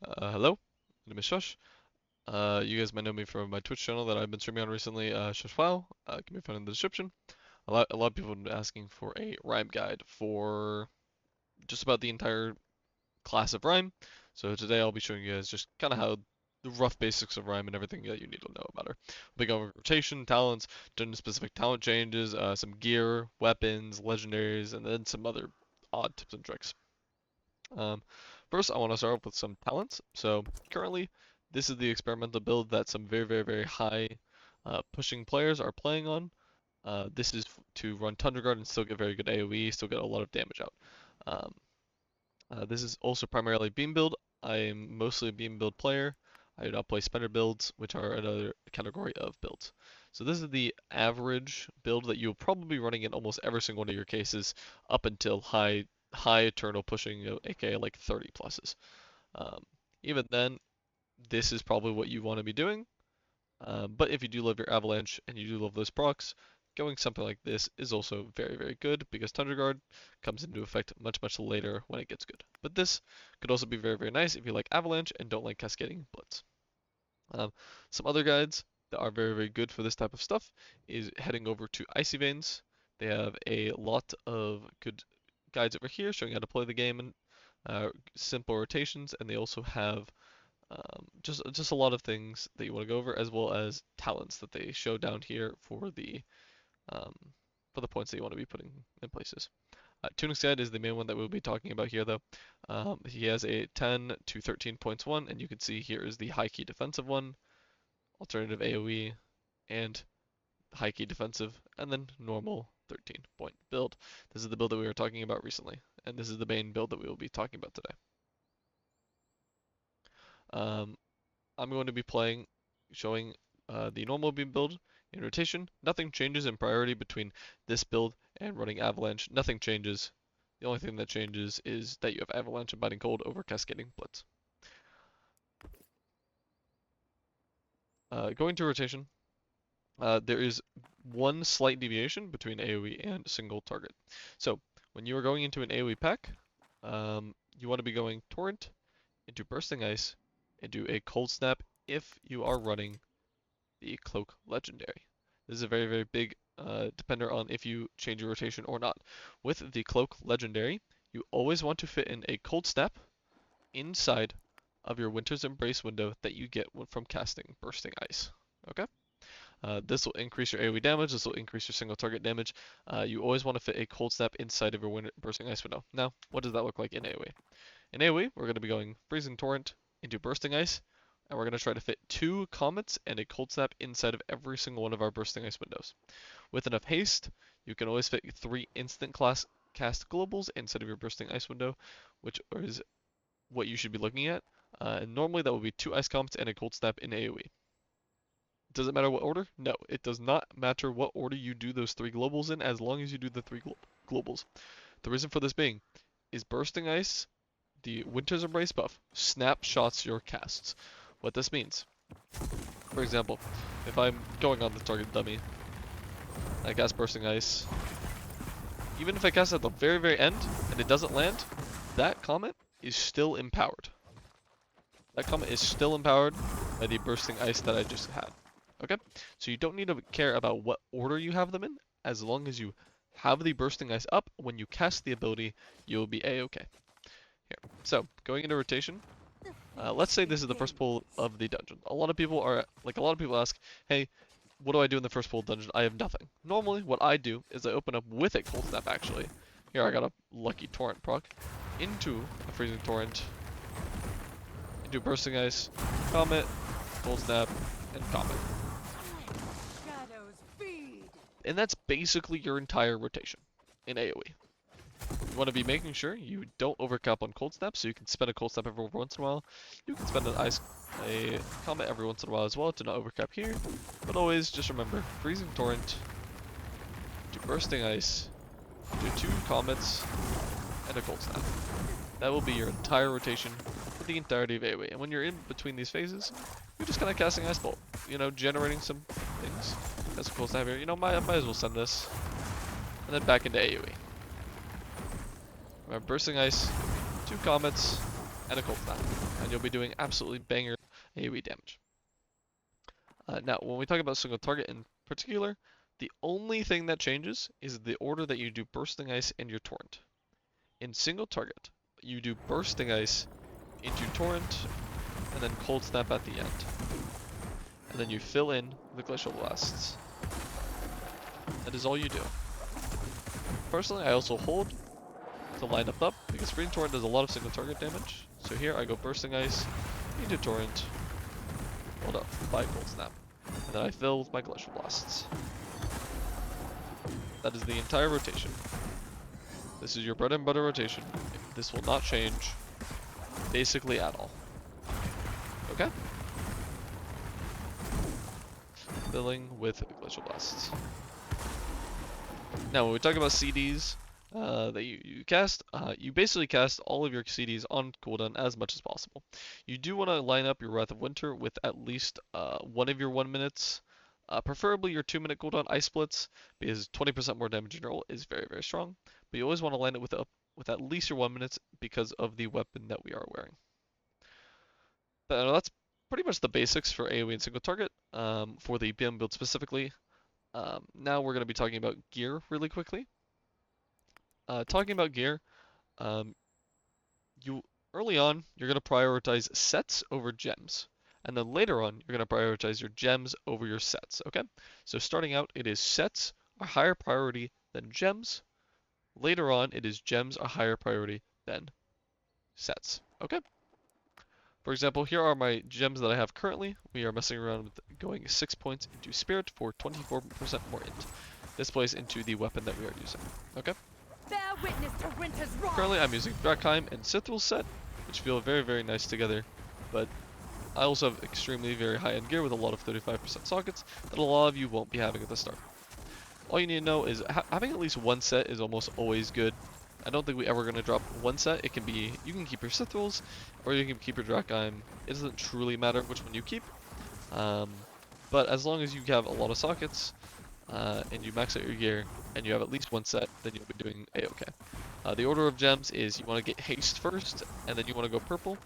Hello, my name is Shush. You guys might know me from my Twitch channel that I've been streaming on recently, ShushWow. Can be found in the description. A lot of people have been asking for a rhyme guide for just about the entire class of rhyme. So today I'll be showing you guys just kind of how the rough basics of rhyme and everything that you need to know about her. We'll be going over rotation, talents, dungeon specific talent changes, some gear, weapons, legendaries, and then some other odd tips and tricks. Um, First, I want to start off with some talents. So currently, this is the experimental build that some very high pushing players are playing on. This is to run Tundra Guard and still get very good AoE, still get a lot of damage out. Um, this is also primarily beam build. I am mostly a beam build player. I do not play spender builds, which are another category of builds. So this is the average build that you'll probably be running in almost every single one of your cases up until high eternal pushing, aka like 30 pluses. Um, Even then, this is probably what you want to be doing. But if you do love your avalanche and you do love those procs, going something like this is also very good because Tundra Guard comes into effect much later when it gets good. But this could also be very nice if you like avalanche and don't like cascading blitz. Some other guides that are very good for this type of stuff is heading over to Icy Veins. They have a lot of good guides over here showing how to play the game and simple rotations, and they also have just a lot of things that you want to go over, as well as talents that they show down here um, for the points that you want to be putting in places. Tunic's Guide is the main one that we'll be talking about here, though. He has a 10 to 13 points one, and you can see here is the high key defensive one, alternative AoE, and high key defensive, and then normal 13-point build. This is the build that we were talking about recently, and this is the main build that we will be talking about today. Um, I'm going to be showing the normal beam build in rotation. Nothing changes in priority between this build and running Avalanche. Nothing changes. The only thing that changes is that you have Avalanche and Biting Cold over Cascading Blitz. Going to rotation, there is one slight deviation between AoE and single target. So when you are going into an AoE pack, you want to be going Torrent into Bursting Ice into a Cold Snap if you are running the Cloak Legendary. This is a very big depender on if you change your rotation or not. With the Cloak Legendary, you always want to fit in a Cold Snap inside of your Winter's Embrace window that you get from casting Bursting Ice. Okay? This will increase your AoE damage, this will increase your single target damage. You always want to fit a Cold Snap inside of your Bursting Ice window. Now, what does that look like in AoE? In AoE, we're going to be going Freezing Torrent into Bursting Ice, and we're going to try to fit 2 Comets and a Cold Snap inside of every single one of our Bursting Ice windows. With enough haste, you can always fit 3 instant class cast globals inside of your Bursting Ice window, which is what you should be looking at. And normally that would be 2 Ice Comets and a Cold Snap in AoE. Does it matter what order? No, it does not matter what order you do those 3 globals in, as long as you do the 3 globals. The reason for this being is Bursting Ice, the Winter's Embrace buff, snapshots your casts. What this means, for example, if I'm going on the target dummy, I cast Bursting Ice, even if I cast at the very end and it doesn't land, that Comet is still empowered. That Comet is still empowered by the Bursting Ice that I just had. Okay, so you don't need to care about what order you have them in, as long as you have the Bursting Ice up. When you cast the ability, you'll be a-okay. Here, so going into rotation, let's say this is the first pull of the dungeon. A lot of people ask, hey, what do I do in the first pull dungeon? I have nothing. Normally, what I do is I open up with a Cold Snap, actually. Here, I got a lucky Torrent proc. Into a Freezing Torrent. Into Bursting Ice. Comet. Cold Snap. And Comet. And that's basically your entire rotation in AoE. You want to be making sure you don't overcap on Cold Snap, so you can spend a Cold Snap every once in a while. You can spend a Comet every once in a while as well to not overcap here. But always just remember, Freezing Torrent, do Bursting Ice, do 2 Comets, and a Cold Snap. That will be your entire rotation for the entirety of AoE. And when you're in between these phases, you're just kind of casting Ice Bolt, you know, generating some things. That's a Cold Snap here. You know, might as well send this. And then back into AoE. Remember, Bursting Ice, 2 Comets, and a cold snap, and you'll be doing absolutely banger AoE damage. Now, when we talk about single target in particular, the only thing that changes is the order that you do Bursting Ice and your Torrent. In single target, you do Bursting Ice into Torrent, and then Cold Snap at the end. And then you fill in the Glacial Blasts. That is all you do. Personally, I also hold to line up, because Freezing Torrent does a lot of single target damage. So here I go Bursting Ice into Torrent, hold up by Cold Snap. And then I fill with my Glacial Blasts. That is the entire rotation. This is your bread and butter rotation. This will not change basically at all. Okay? Filling with Glacial Blasts. Now, when we talk about CDs that you cast, you basically cast all of your CDs on cooldown as much as possible. You do want to line up your Wrath of Winter with at least one of your 1 minutes, preferably your 2-minute cooldown Ice Splits, because 20% more damage in roll is very, very strong. But you always want to line it with at least your 1 minutes because of the weapon that we are wearing. But that's pretty much the basics for AoE and single target for the BM build specifically. Now we're going to be talking about gear really quickly. Talking about gear, early on you're going to prioritize sets over gems, and then later on you're going to prioritize your gems over your sets. Okay, so starting out, it is sets a higher priority than gems. Later on, it is gems a higher priority than sets. Okay. For example, here are my gems that I have currently. We are messing around with going 6 points into Spirit for 24% more int. This plays into the weapon that we are using. Okay? Bear witness to winter's wrath. Currently, I'm using Drakheim and Sithril set, which feel very, very nice together. But I also have extremely very high-end gear with a lot of 35% sockets that a lot of you won't be having at the start. All you need to know is having at least one set is almost always good. I don't think we're ever going to drop one set. It can be, you can keep your Sithrils, or you can keep your Drakheim. It doesn't truly matter which one you keep. But as long as you have a lot of sockets, and you max out your gear, and you have at least one set, then you'll be doing A-okay. The order of gems is you want to get haste first, and then you want to go purple.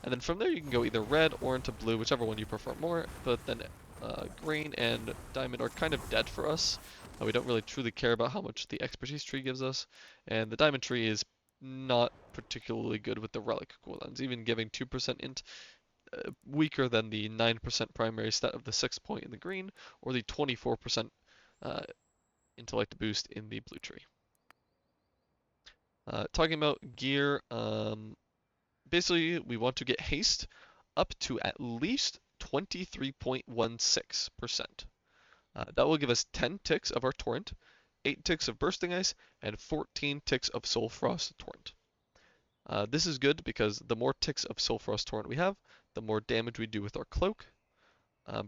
And then from there you can go either red or into blue, whichever one you prefer more. But then green and diamond are kind of dead for us. We don't really truly care about how much the expertise tree gives us, and the diamond tree is not particularly good with the relic cooldowns, even giving 2% int, weaker than the 9% primary stat of the 6 point in the green, or the 24% intellect boost in the blue tree. Talking about gear, basically we want to get haste up to at least 23.16%. That will give us 10 ticks of our Torrent, 8 ticks of Bursting Ice, and 14 ticks of Soul Frost Torrent. This is good because the more ticks of Soul Frost Torrent we have, the more damage we do with our Cloak.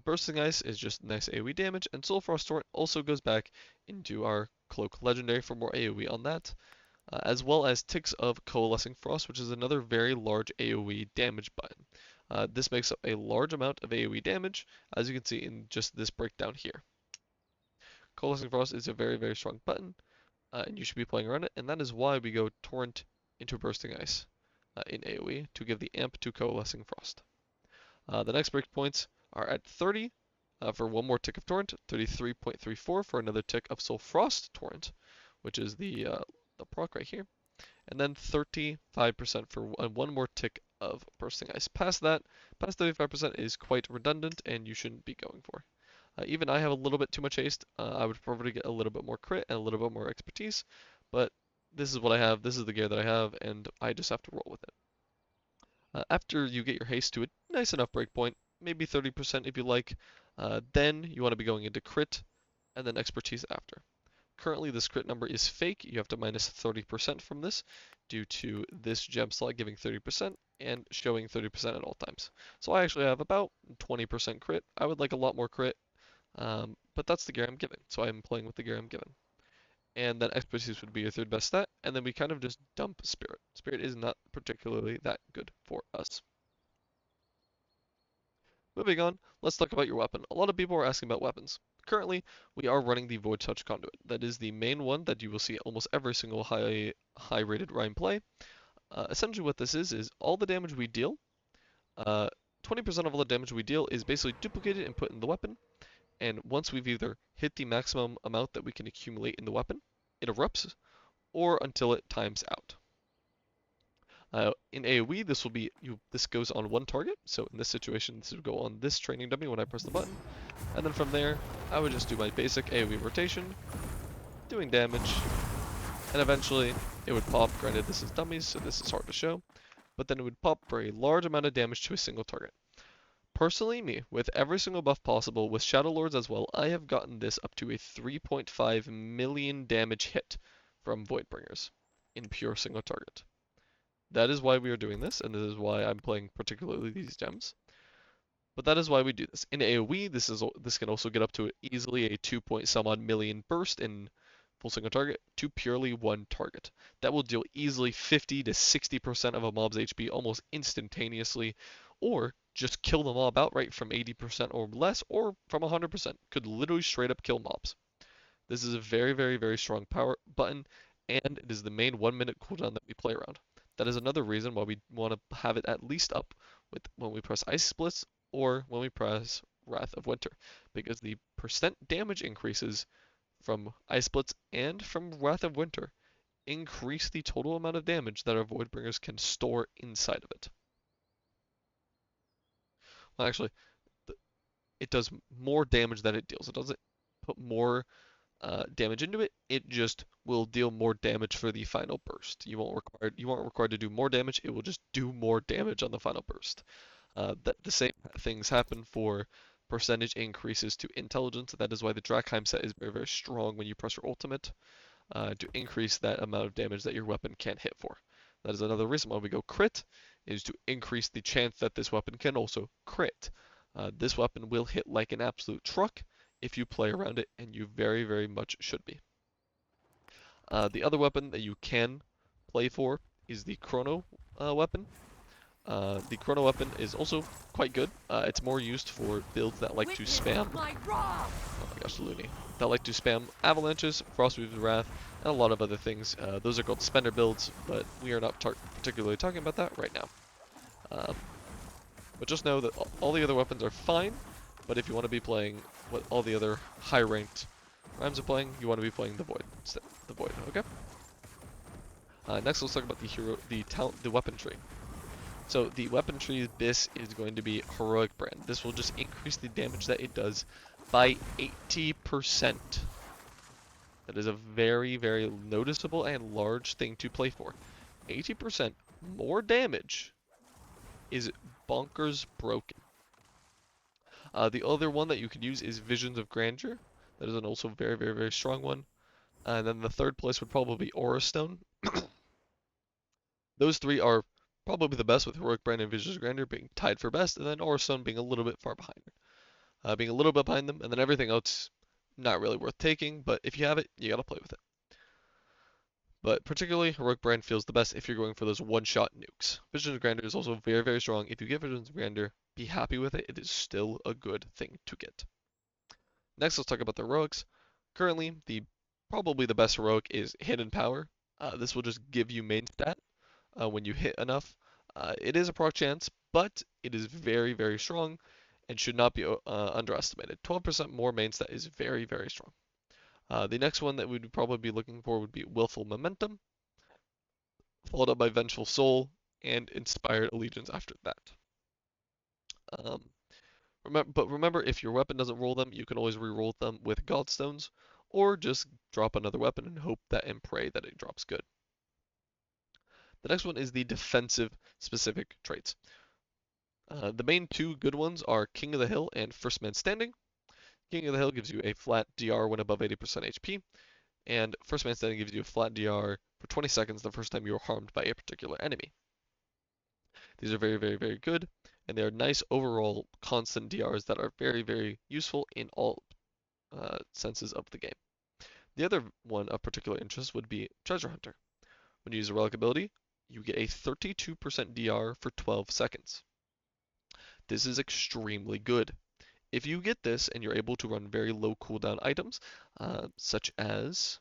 Bursting Ice is just nice AoE damage, and Soul Frost Torrent also goes back into our Cloak Legendary for more AoE on that, as well as ticks of Coalescing Frost, which is another very large AoE damage button. This makes up a large amount of AoE damage, as you can see in just this breakdown here. Coalescing Frost is a very, very strong button, and you should be playing around it, and that is why we go Torrent into Bursting Ice in AoE to give the amp to Coalescing Frost. The next breakpoints are at 30 for one more tick of Torrent, 33.34 for another tick of Soul Frost Torrent, which is the proc right here, and then 35% for one more tick of Bursting Ice. Past that, past 35% is quite redundant, and you shouldn't be going for. Even I have a little bit too much haste. I would prefer to get a little bit more crit and a little bit more expertise, but this is what I have, this is the gear that I have, and I just have to roll with it. After you get your haste to a nice enough breakpoint, maybe 30% if you like, then you want to be going into crit, and then expertise after. Currently this crit number is fake, you have to minus 30% from this, due to this gem slot giving 30% and showing 30% at all times. So I actually have about 20% crit. I would like a lot more crit, but that's the gear I'm given, so I'm playing with the gear I'm given. And then expertise would be your third best stat, and then we kind of just dump spirit. Spirit is not particularly that good for us. Moving on, let's talk about your weapon. A lot of people are asking about weapons. Currently, we are running the VOIDTOUCH conduit. That is the main one that you will see almost every single high rated Rime play. Essentially what this is all the damage we deal, 20% of all the damage we deal is basically duplicated and put in the weapon, and once we've either hit the maximum amount that we can accumulate in the weapon, it erupts, or until it times out. In AoE, this goes on one target, so in this situation, this would go on this training dummy when I press the button, and then from there, I would just do my basic AoE rotation, doing damage, and eventually it would pop. Granted, this is dummies, so this is hard to show, but then it would pop for a large amount of damage to a single target. Personally, me, with every single buff possible, with Shadow Lords as well, I have gotten this up to a 3.5 million damage hit from Voidbringers in pure single target. That is why we are doing this, and this is why I'm playing particularly these gems. But that is why we do this. In AoE, this can also get up to easily a 2 point some odd million burst in full single target to purely one target. That will deal easily 50 to 60% of a mob's HP almost instantaneously, or just kill the mob outright from 80% or less, or from 100%. Could literally straight up kill mobs. This is a very, very, very strong power button, and it is the main 1 minute cooldown that we play around. That is another reason why we want to have it at least up with when we press Ice Splits or when we press Wrath of Winter, because the percent damage increases from Ice Splits and from Wrath of Winter increase the total amount of damage that our Voidbringers can store inside of it. Well, actually, it does more damage than it deals. It doesn't put more damage into it. It just will deal more damage for the final burst. You aren't required to do more damage. It will just do more damage on the final burst. The same things happen for percentage increases to intelligence. That is why the Drakheim set is very, very strong when you press your ultimate to increase that amount of damage that your weapon can hit for. That is another reason why we go crit, is to increase the chance that this weapon can also crit. This weapon will hit like an absolute truck if you play around it, and you very, very much should be. The other weapon that you can play for is the Chrono weapon. The Chrono weapon is also quite good. It's more used for builds that like to spam. Oh my gosh, Looney. That like to spam avalanches, Frostweave's Wrath, and a lot of other things. Those are called spender builds, but we are not particularly talking about that right now. But just know that all the other weapons are fine, but if you want to be playing what all the other high-ranked Rimes are playing, you want to be playing the Void instead. The Void, okay? Next, let's talk about the weapon tree. So the weapon tree, this is going to be Heroic Brand. This will just increase the damage that it does by 80%. That is a very, very noticeable and large thing to play for. 80% more damage is bonkers broken. The other one that you could use is Visions of Grandeur. That is an also very, very, very strong one. And then the third place would probably be Aura Stone. Those three are probably the best, with Heroic Brand and Visions of Grandeur being tied for best, and then Aura Stone being a little bit far behind her. Being a little bit behind them, and then everything else not really worth taking, but if you have it, you gotta play with it. But particularly, Heroic Brand feels the best if you're going for those one-shot nukes. Visions of Grandeur is also very, very strong. If you get Visions of Grandeur, be happy with it. It is still a good thing to get. Next, let's talk about the heroics. Currently, probably the best heroic is Hidden Power. This will just give you main stat when you hit enough. It is a proc chance, but it is very, very strong and should not be underestimated. 12% more main stat is very, very strong. The next one that we'd probably be looking for would be Willful Momentum, followed up by Vengeful Soul, and Inspired Allegiance after that. But remember, if your weapon doesn't roll them, you can always re-roll them with Godstones, or just drop another weapon and hope that and pray that it drops good. The next one is the defensive specific traits. The main two good ones are King of the Hill and First Man Standing. King of the Hill gives you a flat DR when above 80% HP, and First Man Standing gives you a flat DR for 20 seconds the first time you are harmed by a particular enemy. These are very, very, very good, and they are nice overall constant DRs that are very, very useful in all senses of the game. The other one of particular interest would be Treasure Hunter. When you use a relic ability, you get a 32% DR for 12 seconds. This is extremely good. If you get this and you're able to run very low cooldown items, such as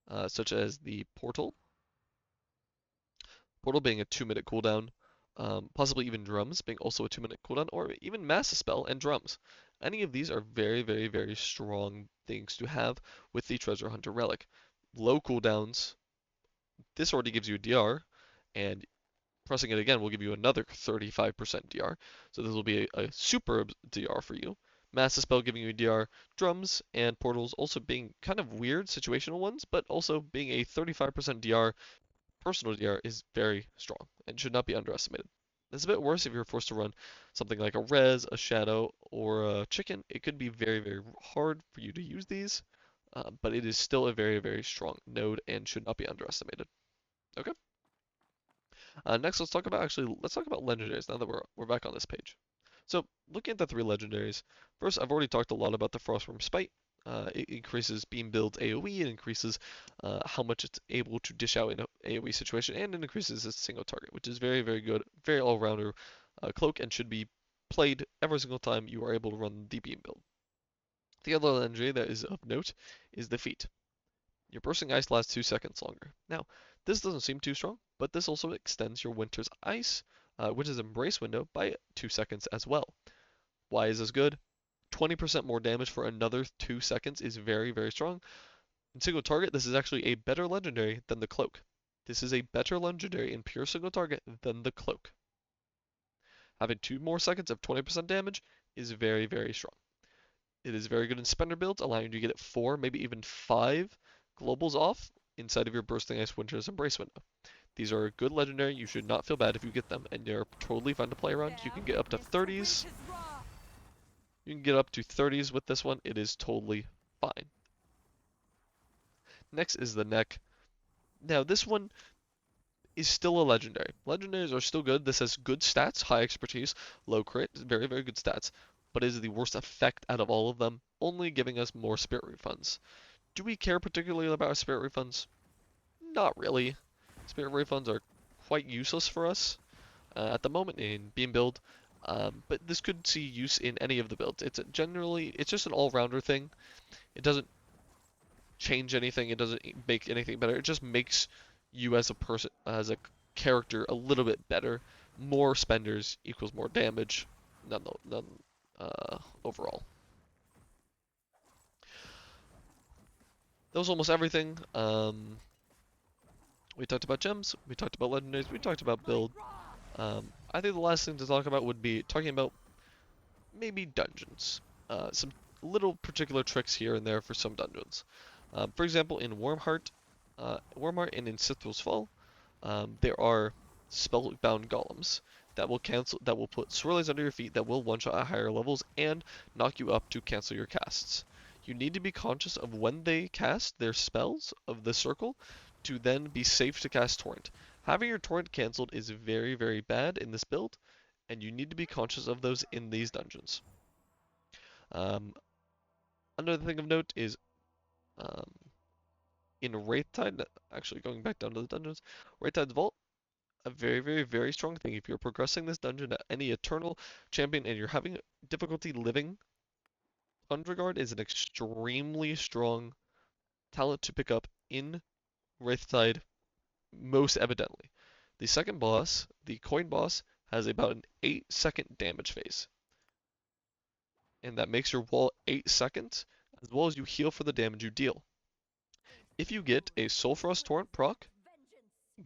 the portal, Portal being a 2-minute cooldown, possibly even Drums being also a 2-minute cooldown, or even Mass Spell and Drums. Any of these are very, very, very strong things to have with the Treasure Hunter Relic. Low cooldowns, this already gives you a DR, and pressing it again will give you another 35% DR. So this will be a super DR for you. Mass Spell giving you a DR, Drums and Portals also being kind of weird situational ones, but also being a 35% DR, personal DR is very strong and should not be underestimated. It's a bit worse if you're forced to run something like a Res, a Shadow, or a Chicken. It could be very, very hard for you to use these, but it is still a very, very strong node and should not be underestimated. Okay. Next, let's talk about legendaries now that we're back on this page. So, looking at the 3 legendaries, first I've already talked a lot about the Frostworm Spite. It increases beam build AoE, it increases how much it's able to dish out in an AoE situation, and it increases its single target, which is very, very good, very all-rounder cloak, and should be played every single time you are able to run the beam build. The other legendary that is of note is the Feat. Your bursting ice lasts 2 seconds longer. Now, this doesn't seem too strong, but this also extends your winter's ice, winter's embrace window by 2 seconds as well. Why is this good? 20% more damage for another 2 seconds is very, very strong. In single target, this is actually a better legendary than the cloak. This is a better legendary in pure single target than the cloak. Having 2 more seconds of 20% damage is very, very strong. It is very good in spender builds, allowing you to get it 4, maybe even 5 globals off inside of your Bursting Ice Winter's Embrace window. These are a good legendary. You should not feel bad if you get them, and they're totally fun to play around. You can get up to 30s. You can get up to 30s with this one. It is totally fine. Next is the neck. Now, this one is still a legendary. Legendaries are still good. This has good stats, high expertise, low crit, very, very good stats, but is the worst effect out of all of them, only giving us more spirit refunds. Do we care particularly about spirit refunds? Not really. Spirit refunds are quite useless for us at the moment in beam build, but this could see use in any of the builds. It's just an all-rounder thing. It doesn't change anything. It doesn't make anything better. It just makes you as a person, as a character, a little bit better. More spenders equals more damage, none overall. That was almost everything. We talked about gems, we talked about legendaries, we talked about build. I think the last thing to talk about would be talking about maybe dungeons. Some little particular tricks here and there for some dungeons. For example, in Wormheart and in Sithril's Fall, there are spellbound golems that will put swirlies under your feet that will one-shot at higher levels and knock you up to cancel your casts. You need to be conscious of when they cast their spells of the circle to then be safe to cast Torrent. Having your Torrent cancelled is very, very bad in this build, and you need to be conscious of those in these dungeons. Another thing of note is um, in Wraithtide, actually going back down to the dungeons, Wraithtide's Vault, a very, very, very strong thing. If you're progressing this dungeon at any Eternal champion and you're having difficulty living, Thundra Guard is an extremely strong talent to pick up in Wraithtide, most evidently. The second boss, the coin boss, has about an 8-second damage phase. And that makes your wall 8 seconds, as well as you heal for the damage you deal. If you get a Sulfurous Torrent proc,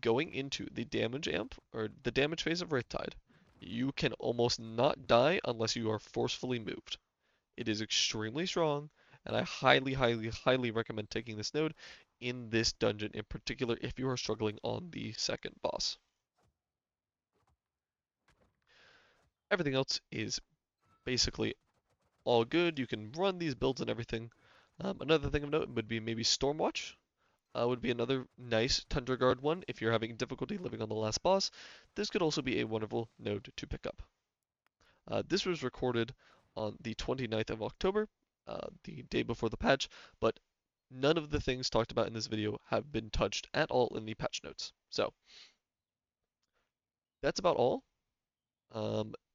going into the damage amp, or the damage phase of Wraithtide, you can almost not die unless you are forcefully moved. It is extremely strong, and I highly, highly, highly recommend taking this node in this dungeon in particular if you are struggling on the second boss. Everything else is basically all good. You can run these builds and everything. Another thing of note would be maybe Stormwatch. Would be another nice Tundra Guard one if you're having difficulty living on the last boss. This could also be a wonderful node to pick up. This was recorded on the 29th of October, the day before the patch, but none of the things talked about in this video have been touched at all in the patch notes. So, that's about all.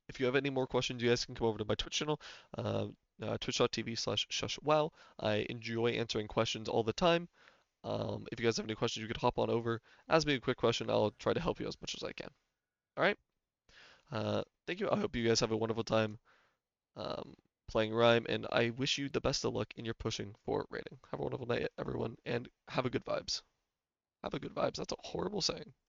If you have any more questions, you guys can come over to my Twitch channel, twitch.tv/shushwow. I enjoy answering questions all the time. If you guys have any questions, you could hop on over, ask me a quick question. I'll try to help you as much as I can. All right. Thank you. I hope you guys have a wonderful time playing Rime, and I wish you the best of luck in your pushing for rating. Have a wonderful night, everyone, and have a good vibes. Have a good vibes. That's a horrible saying.